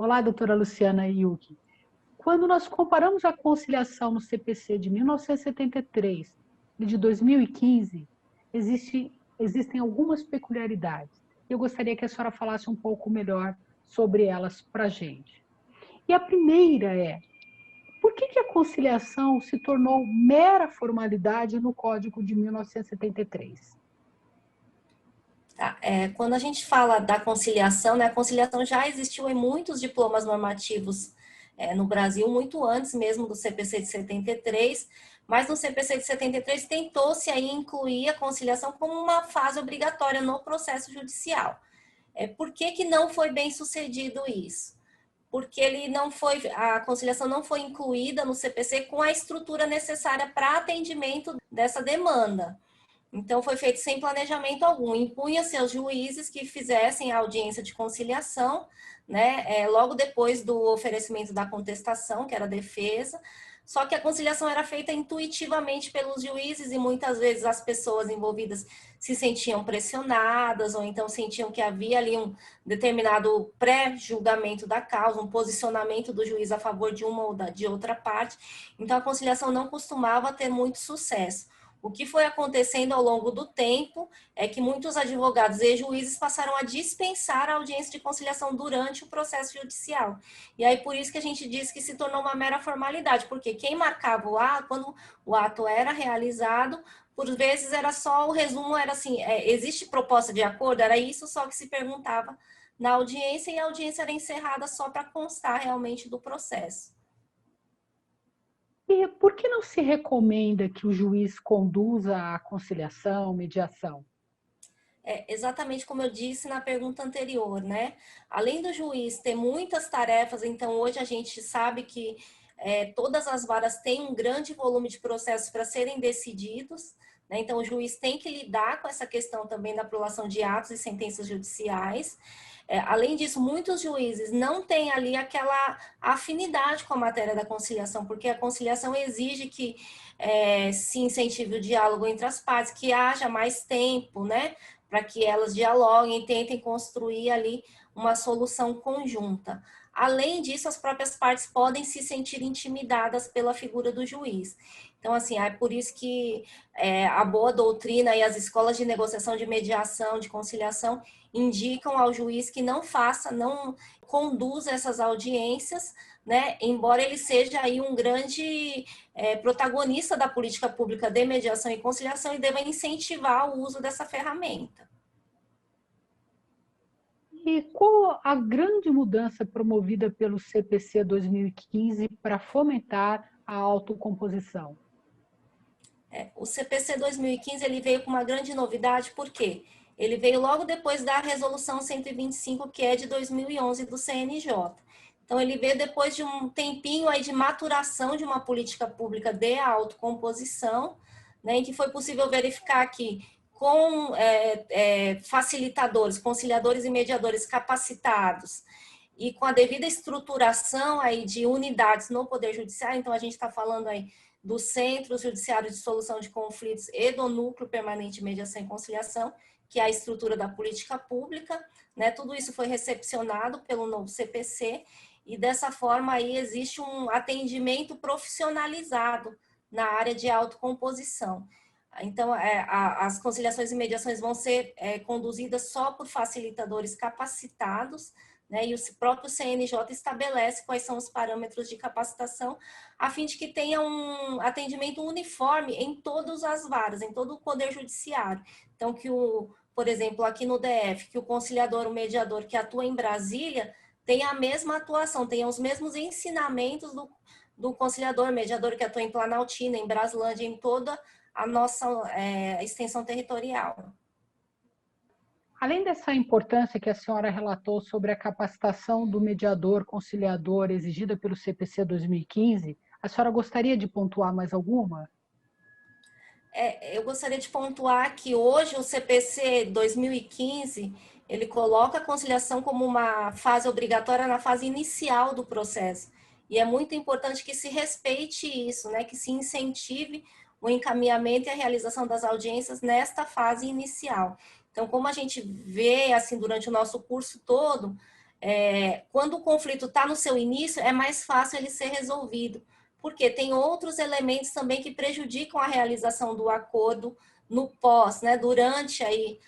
Olá, doutora Luciana Yuki. Quando nós comparamos a conciliação no CPC de 1973 e de 2015, existem algumas peculiaridades. Eu gostaria que a senhora falasse um pouco melhor sobre elas para a gente. E a primeira é, por que a conciliação se tornou mera formalidade no Código de 1973? Tá? Quando a gente fala da conciliação, né, a conciliação já existiu em muitos diplomas normativos no Brasil, muito antes mesmo do CPC de 73, mas no CPC de 73 tentou-se aí incluir a conciliação como uma fase obrigatória no processo judicial. Por que não foi bem sucedido isso? Porque a conciliação não foi incluída no CPC com a estrutura necessária para atendimento dessa demanda. Então, foi feito sem planejamento algum. Impunha-se aos juízes que fizessem a audiência de conciliação, né, logo depois do oferecimento da contestação, que era a defesa. Só que a conciliação era feita intuitivamente pelos juízes e muitas vezes as pessoas envolvidas se sentiam pressionadas ou então sentiam que havia ali um determinado pré-julgamento da causa, um posicionamento do juiz a favor de uma ou de outra parte. Então, a conciliação não costumava ter muito sucesso. O que foi acontecendo ao longo do tempo é que muitos advogados e juízes passaram a dispensar a audiência de conciliação durante o processo judicial. E aí, por isso que a gente diz que se tornou uma mera formalidade, porque quem marcava o ato, quando o ato era realizado, por vezes era só, o resumo era assim, existe proposta de acordo? Era isso só que se perguntava na audiência, e a audiência era encerrada só para constar realmente do processo. E por que não se recomenda que o juiz conduza a conciliação, mediação? Exatamente como eu disse na pergunta anterior, né? Além do juiz ter muitas tarefas, então hoje a gente sabe que todas as varas têm um grande volume de processos para serem decididos, né? Então o juiz tem que lidar com essa questão também da aprovação de atos e sentenças judiciais. Além disso, muitos juízes não têm ali aquela afinidade com a matéria da conciliação, porque a conciliação exige que se incentive o diálogo entre as partes, que haja mais tempo, né? Para que elas dialoguem e tentem construir ali uma solução conjunta. Além disso, as próprias partes podem se sentir intimidadas pela figura do juiz. Então, assim, é por isso que a boa doutrina e as escolas de negociação, de mediação, de conciliação, indicam ao juiz que não conduza essas audiências, né? Embora ele seja aí um grande protagonista da política pública de mediação e conciliação e deva incentivar o uso dessa ferramenta. E qual a grande mudança promovida pelo CPC 2015 para fomentar a autocomposição? O CPC 2015 ele veio com uma grande novidade, por quê? Ele veio logo depois da resolução 125, que é de 2011 do CNJ. Então, ele veio depois de um tempinho aí de maturação de uma política pública de autocomposição, né, em que foi possível verificar que com facilitadores, conciliadores e mediadores capacitados e com a devida estruturação aí de unidades no Poder Judiciário, então a gente está falando aí do Centro Judiciário de Solução de Conflitos e do Núcleo Permanente de Mediação e Conciliação, que é a estrutura da política pública, né? Tudo isso foi recepcionado pelo novo CPC e dessa forma aí existe um atendimento profissionalizado na área de autocomposição. Então, as conciliações e mediações vão ser conduzidas só por facilitadores capacitados, né, e o próprio CNJ estabelece quais são os parâmetros de capacitação, a fim de que tenha um atendimento uniforme em todas as varas, em todo o Poder Judiciário. Então, por exemplo, aqui no DF, que o conciliador, o mediador que atua em Brasília, tenha a mesma atuação, tenha os mesmos ensinamentos do conciliador, mediador que atua em Planaltina, em Braslândia, em toda a nossa extensão territorial. Além dessa importância que a senhora relatou sobre a capacitação do mediador conciliador exigida pelo CPC 2015, a senhora gostaria de pontuar mais alguma? Eu gostaria de pontuar que hoje o CPC 2015, ele coloca a conciliação como uma fase obrigatória na fase inicial do processo. E é muito importante que se respeite isso, né? Que se incentive o encaminhamento e a realização das audiências nesta fase inicial. Então, como a gente vê assim durante o nosso curso todo, quando o conflito está no seu início, é mais fácil ele ser resolvido, porque tem outros elementos também que prejudicam a realização do acordo no pós, né, durante aí,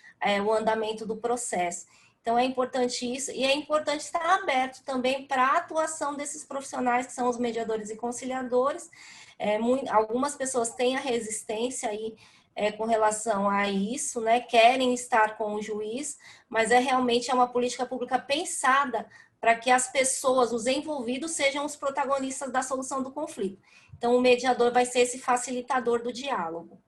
o andamento do processo. Então, é importante isso, e é importante estar aberto também para a atuação desses profissionais, que são os mediadores e conciliadores. Algumas pessoas têm a resistência aí, com relação a isso, né? Querem estar com o juiz, mas realmente é uma política pública pensada para que as pessoas, os envolvidos, sejam os protagonistas da solução do conflito. Então, o mediador vai ser esse facilitador do diálogo.